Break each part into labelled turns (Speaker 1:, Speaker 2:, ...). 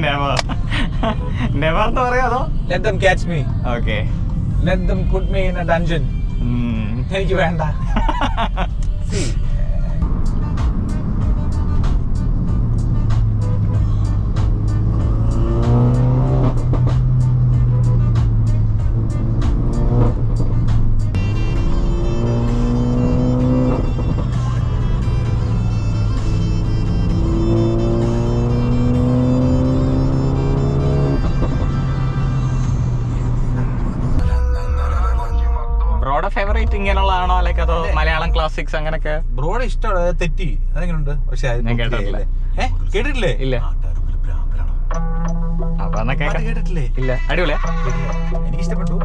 Speaker 1: Never. Never എന്ന് പറയാതോ?
Speaker 2: Let them catch me.
Speaker 1: Okay.
Speaker 2: Let them put me in a dungeon. എനിക്ക് വേണ്ട. See.
Speaker 1: Favourite ഇങ്ങനെയുള്ളതാണോ അല്ലെങ്കിൽ അതോ Malayalam classics അങ്ങനെയൊക്കെ?
Speaker 2: ബ്രോഡ് ഇഷ്ടമാണ്. തെറ്റി അതെങ്ങനെയുണ്ട്? പക്ഷെ കേട്ടിട്ടില്ലേ?
Speaker 1: ഇല്ല. അപ്പൊ
Speaker 2: കേട്ടിട്ടില്ലേ?
Speaker 1: ഇല്ല. അടിപൊളിയാ,
Speaker 2: എനിക്ക് ഇഷ്ടപ്പെട്ടു.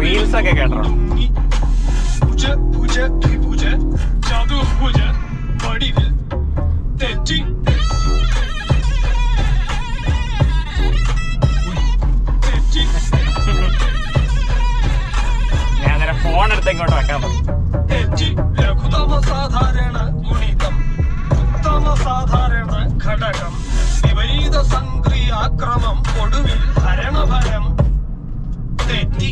Speaker 1: റീൽസ് ഒക്കെ കേട്ടോ? ഞാൻ നേരെ ഫോൺ എടുത്ത് ഇങ്ങോട്ട് വെക്കാൻ പറ്റും.
Speaker 3: ഘടകം വിപരീത സംക്രിയാക്രമം ഒടുവിൽ ഹരണഫലം തെറ്റി.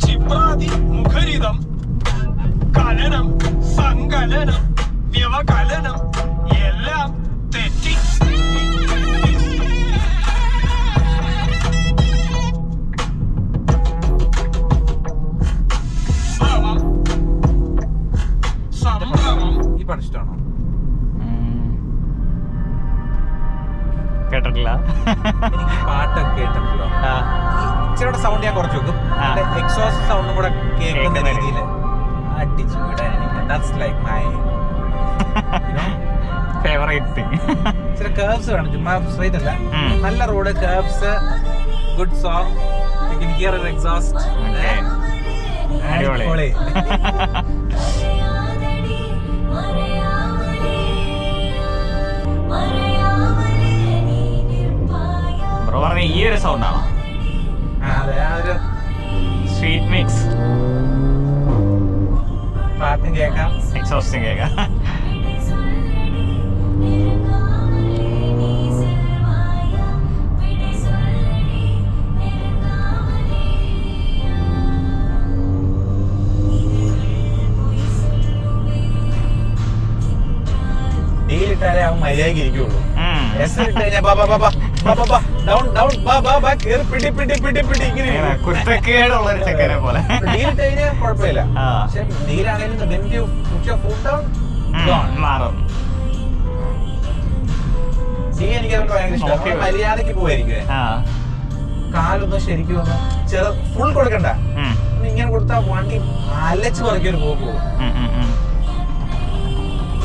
Speaker 3: ക്ഷിപ്രാതി മുഖരിതം കലനം സങ്കലനം വ്യവകലനം എല്ലാം തെറ്റി. ഭ്രമം സംഭ്രമം.
Speaker 2: ഈ പാട്ട് ഇഷ്ടമാണോ?
Speaker 1: കേട്ടിട്ടില്ല.
Speaker 2: എനിക്ക് പാട്ടൊക്കെ കേട്ടിട്ടുണ്ടല്ലോ. ഇച്ചിരിയുടെ സൗണ്ട് ഞാൻ കുറച്ച് വെക്കും. എക്സോസ്റ്റ് സൗണ്ടും കൂടെ കേൾക്കുന്ന രീതിയിൽ അടിച്ചു വിടാൻ എനിക്ക്. That's like my
Speaker 1: favourite thing.
Speaker 2: ചില കർവ്സ് വേണം, ചുമ്മാ സ്ട്രൈറ്റ് അല്ല. നല്ല road, curves, good song, you can here an exhaust.
Speaker 1: അടിപൊളി. ബ്രോ പറഞ്ഞ ഈ ഒരു സൗണ്ടാണോ? Street mix.
Speaker 2: പാട്ടും കേൾക്കാം,
Speaker 1: എക്സോസ്റ്റും കേൾക്കാം.
Speaker 2: ഡീലിട്ടാലേ അവൻ മര്യാദയ്ക്ക് ഇരിക്കുള്ളൂ.
Speaker 1: കുറ്റക്കേടുള്ളൊരു ചെക്കനെ പോലെ.
Speaker 2: കുഴപ്പമില്ല. പക്ഷെ ഡീലാണെങ്കിലും
Speaker 1: മാറും.
Speaker 2: ഡീ എനിക്ക് ഭയങ്കര ഇഷ്ടം. മര്യാദക്ക് പോയിരിക്കും. കാലൊന്നും ശരിക്കും ഒന്ന് ഫുൾ കൊടുക്കണ്ട. ഇങ്ങനെ കൊടുത്താൽ വണ്ടി അലച്ച് പറിക്കൊരു പോകും.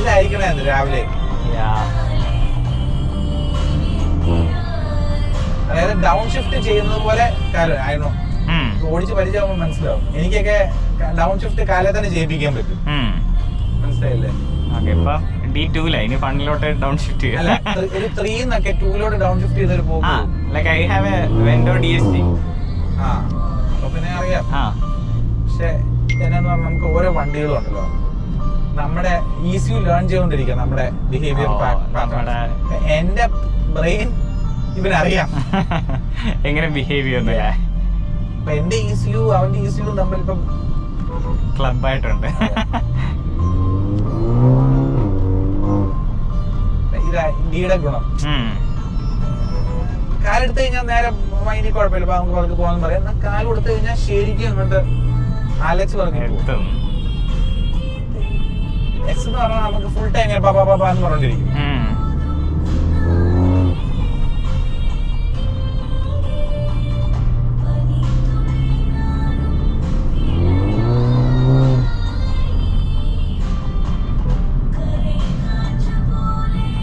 Speaker 2: ഇതായിരിക്കണേ രാവിലെ. അതായത് ഡൗൺ ഷിഫ്റ്റ് ചെയ്യുന്നത് പോലെ ആയിരുന്നു. ഓടിച്ച് പരിചയമാകുമ്പോൾ മനസ്സിലാവും. എനിക്കൊക്കെ ഡൗൺ ഷിഫ്റ്റ് കാലേ തന്നെ ചെയ്യിപ്പിക്കാൻ പറ്റും. മനസ്സിലായില്ലേ?
Speaker 1: ഇനി ഫണ്ടിലോട്ട് ഡൗൺ ഷിഫ്റ്റ് ചെയ്യാം.
Speaker 2: ഒരു 3 എന്നൊക്കെ 2 ഡൗൺ ഷിഫ്റ്റ് ചെയ്തൊരു പോകും. അപ്പൊ പിന്നെ അറിയാം. പക്ഷെ എന്നാന്ന് പറഞ്ഞാൽ നമുക്ക് ഓരോ വണ്ടികളും ഉണ്ടല്ലോ, നമ്മുടെ ECU ലേൺ ചെയ്തുകൊണ്ടിരിക്കുക നമ്മുടെ ബിഹേവിയർ പാറ്റേൺ. എന്റെ ബ്രെയിൻ ഇവനറിയാം
Speaker 1: എങ്ങനെ ബിഹേവ് ചെയ്യുന്നില്ല.
Speaker 2: അപ്പൊ എന്റെ ECU അവന്റെ ECU തമ്മിൽ ഇപ്പം
Speaker 1: ക്ലബായിട്ടുണ്ട്.
Speaker 2: ഇതാ ഇന്ത്യയുടെ ഗുണം. കാലെടുത്ത് കഴിഞ്ഞാൽ നേരെ മൈനി കുഴപ്പമില്ല, നമുക്ക് പതുക്കെ പോകാൻ പറയാം. എന്നാൽ കാല് കൊടുത്തു കഴിഞ്ഞാൽ ശരിക്കും അങ്ങോട്ട് അലച്ച് പറഞ്ഞു. എക്സ് എന്ന് പറഞ്ഞാൽ നമുക്ക് ഫുൾ ടൈം ഇങ്ങനെ പാപ്പാ പാപ്പാ എന്ന് പറഞ്ഞിരിക്കും.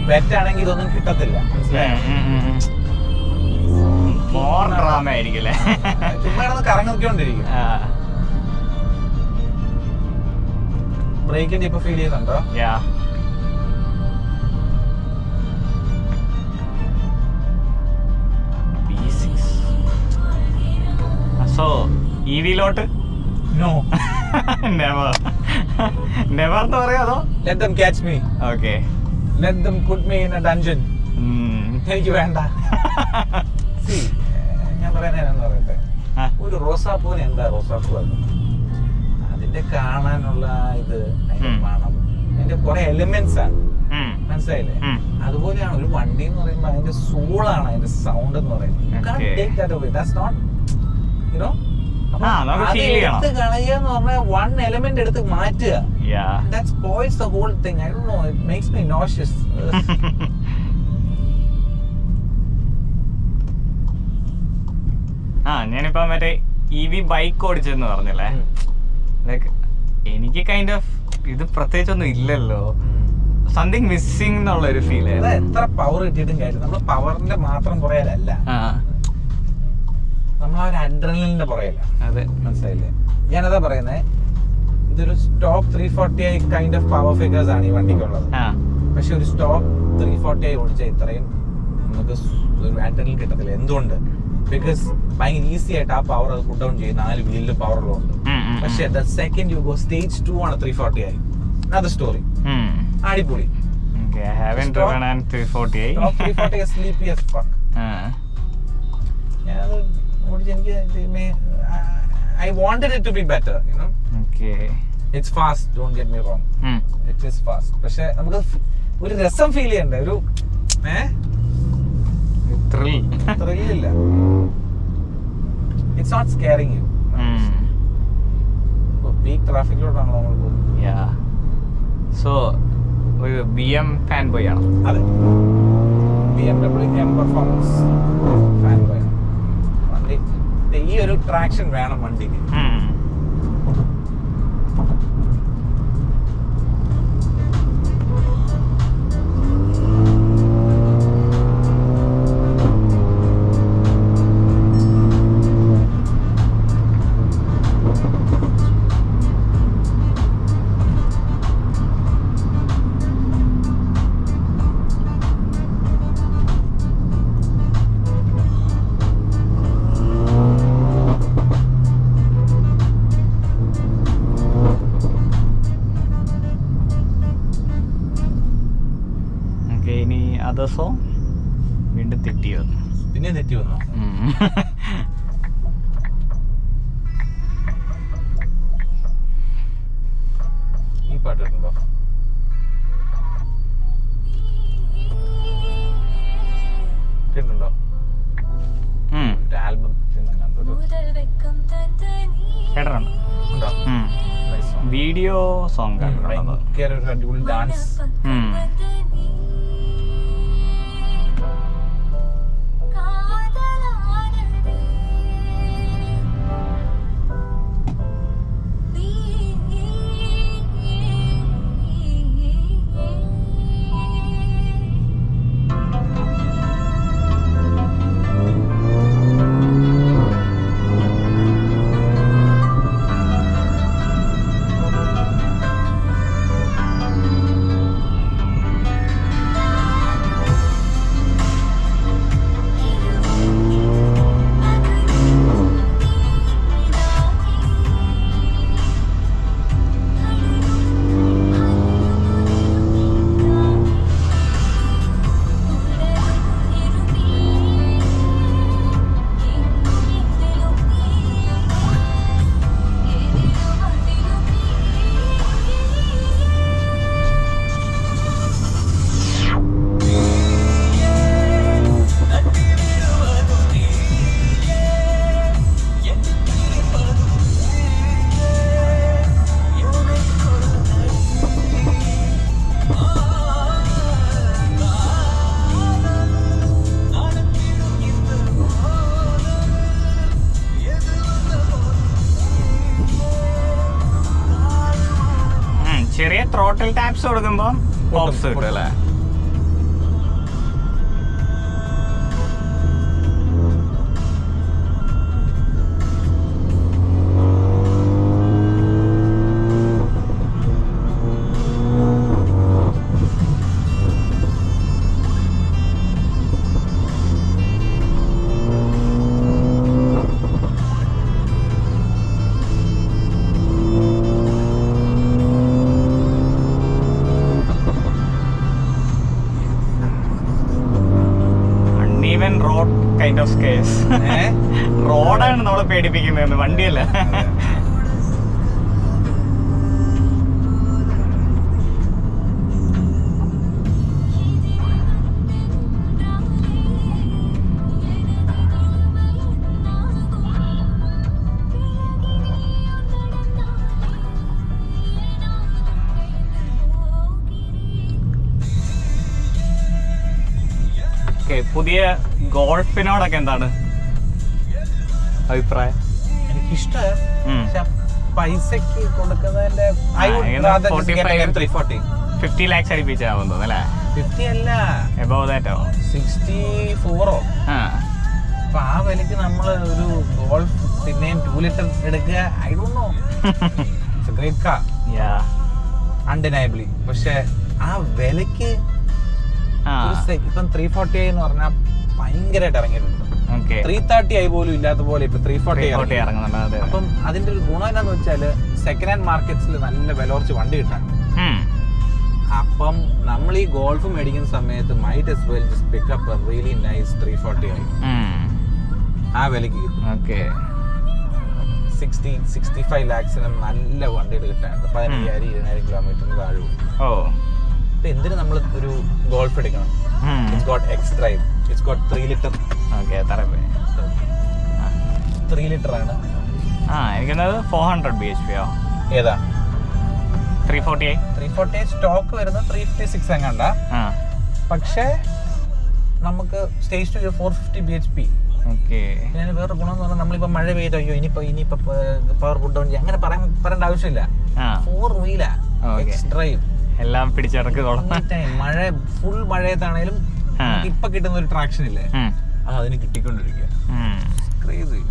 Speaker 2: വെറ്റാണെങ്കിൽ ഇതൊന്നും കിട്ടത്തില്ല. ചുമ്മാ കറങ്ങി നോക്കിക്കൊണ്ടിരിക്കും. ബ്രേക്കിന്റെ ഇപ്പൊ ഫീൽ ചെയ്യുന്നുണ്ടോ?
Speaker 1: EV-ലോട്ട്?
Speaker 2: No.
Speaker 1: Never. Never എന്ന് പറയാ അതോ?
Speaker 2: Let them catch me.
Speaker 1: Okay.
Speaker 2: Let them put me in a dungeon. എനിക്ക് വേണ്ട. See, ഞാൻ പറയുന്നതെന്ന് പറയട്ടെ, ഒരു റോസാപ്പൂവിന് എന്താ റോസാപ്പൂ അതിന്റെ കാണാനുള്ള ഇത്, അതിന്റെ മണം, അതിന്റെ കുറെ എലിമെന്റ്സ് ആണ്, മനസ്സിലായില്ലേ? അതുപോലെയാണ് ഒരു വണ്ടി എന്ന് പറയുമ്പോൾ അതിന്റെ സോളാണ് അതിന്റെ സൗണ്ട് എന്ന് പറയുന്നത്. എടുത്ത് കളയുക പറഞ്ഞാൽ വൺ എലിമെന്റ് എടുത്ത് മാറ്റുക. That spoils the whole thing. I don't know, it makes me nauseous.
Speaker 1: ഞാനിപ്പോ മറ്റേ EV ബൈക്ക് ഓടിച്ചെന്ന് പറഞ്ഞല്ലേ, ലൈക്ക് എനിക്ക് കൈൻഡ് ഓഫ് ഇത് പ്രത്യേകിച്ചൊന്നും ഇല്ലല്ലോ, സംതിങ് മിസ്സിംഗ് എന്നുള്ള ഒരു ഫീൽ.
Speaker 2: എത്ര പവർ കിട്ടിയിട്ടും കാര്യം, നമ്മള് പവറിന്റെ മാത്രം പുറകിലല്ല, നമ്മൾ ആ ഒരു അഡ്രിനലിന്റെ പുറകില.
Speaker 1: അതെ,
Speaker 2: മനസ്സിലായില്ലേ? ഞാനതാ പറയുന്നേ, ഇതൊരു stock 340i kind of power figures ആണ് ഈ വണ്ടിക്കുള്ളത്. പക്ഷെ ഒരു സ്റ്റോക്ക് 340i ഓടിച്ചാൽ ഇത്രയും നമുക്ക് ഒരു അഡ്രിനൽ കിട്ടത്തില്ല. എന്തുകൊണ്ട്? ബിക്കോസ് ഭയങ്കര ഈസി ആയിട്ട് ആ പവർ അത് പുട്ട് ഡൗൺ ചെയ്യും, 4 വീലിലും പവറുകളുണ്ട്. പക്ഷെ the second you go stage 2 ആണ് 340i. അത് സ്റ്റോറി അടിപൊളി. Sleepy as fuck. ഞാനത് ഓടിച്ച് എനിക്ക് I wanted it to be better, you know.
Speaker 1: Okay.
Speaker 2: It's fast, don't get me wrong. It is fast. പക്ഷെ നമുക്ക് ഒരു രസം ഫീൽ ചെയ്യണ്ടേ, ഒരു ത്രില്ലില്ല. It's not scaring you. Peak ട്രാഫിക്കിലോട്ടാണല്ലോ നമ്മൾ പോകുന്നത്.
Speaker 1: സോ ഒരു BM ഫാൻ ബോയ് ആണ്.
Speaker 2: അതെ, BMW M performance fan boy ആണ്. വണ്ടി ഈ ഒരു ട്രാക്ഷൻ വേണം വണ്ടിക്ക്.
Speaker 1: വീണ്ടും തെറ്റി വന്നു.
Speaker 2: പിന്നെ തെറ്റി വന്നു. ഈ പാട്ട് കേട്ടോ? കേട്ടിട്ടുണ്ടോ? ആൽബം കേട്ടിട്ടുണ്ടോ?
Speaker 1: വീഡിയോ സോങ്
Speaker 2: ഭയങ്കര ഒരു അടിപൊളി ഡാൻസ്.
Speaker 1: ചെറിയ ത്രോട്ടിൽ ടാപ്സ് കൊടുക്കുമ്പോൾ പോപ്സ് കിട്ടും അല്ലേ? Even road kind of scarce. റോഡാണ് നമ്മളെ പേടിപ്പിക്കുന്നത്, വണ്ടിയല്ല. പുതിയ ഗോൾഫിനോടൊക്കെ എന്താണ് അഭിപ്രായം?
Speaker 2: എനിക്കിഷ്ടമാണ്, പൈസക്ക് കൊടുക്കുന്നതിന്റെ
Speaker 1: 50 lakhs അടിപ്പിച്ചാവുന്നു അല്ലേ?
Speaker 2: 50 അല്ല,
Speaker 1: എബവ് ദാറ്റോ
Speaker 2: 64. അപ്പൊ ആ വിലക്ക് നമ്മള് ഒരു ഗോൾഫ് പിന്നെയും 2 ലിറ്റർ എടുക്കുക, I don't know, it's a great car undeniably. പക്ഷെ ആ വിലക്ക് ഇപ്പം 340 എന്ന് പറഞ്ഞാൽ ഭയങ്കരമായിട്ട് ഇറങ്ങിയിട്ടുണ്ട്. 330 പോലും ഇല്ലാത്ത പോലെ ഇപ്പൊ 340 ഇറങ്ങുന്നുണ്ട്. അപ്പം അതിന്റെ ഒരു ഗുണം എന്താന്ന് വെച്ചാല് സെക്കൻഡ് ഹാൻഡ് മാർക്കറ്റ്സിൽ നല്ല വില കുറച്ച് വണ്ടി കിട്ടാൻ. അപ്പം നമ്മൾ ഈ ഗോൾഫ് മേടിക്കുന്ന സമയത്ത് might as well just pick up a really nice 340 ആ വിലക്ക് കിട്ടും. 60-65 lakhsന് നല്ല വണ്ടികൾ കിട്ടാനുണ്ട്. 15,000-20,000 കിലോമീറ്ററിന് താഴെ. ഇപ്പൊ എന്തിനു നമ്മൾ ഒരു ഗോൾഫ് എടുക്കണം? It's got X drive, it's got 3 liter. 3 liter ആണ്.
Speaker 1: എനിക്കത് 400 bhp.
Speaker 2: ഏതാ?
Speaker 1: 340
Speaker 2: സ്റ്റോക്ക് വരുന്നത് 356 എങ്ങാണ്ട. പക്ഷേ നമുക്ക് സ്റ്റേജ് 2 450 bhp. പിന്നെ വേറെ ഗുണം എന്ന് പറഞ്ഞാൽ നമ്മളിപ്പോ മഴ പെയ്തോ, അയ്യോ ഇനിയിപ്പോ പവർ പുട്ട് ഡൗൺ ചെയ്യാം, അങ്ങനെ പറയേണ്ട ആവശ്യമില്ല. 4 wheeler X drive
Speaker 1: എല്ലാം പിടിച്ചിറക്കോളാം.
Speaker 2: മഴ ഫുൾ മഴയത്താണേലും ഇപ്പൊ കിട്ടുന്ന ഒരു ട്രാക്ഷൻ ഇല്ലേ, അത് അതിന് കിട്ടിക്കൊണ്ടിരിക്കുക. ക്രേസി.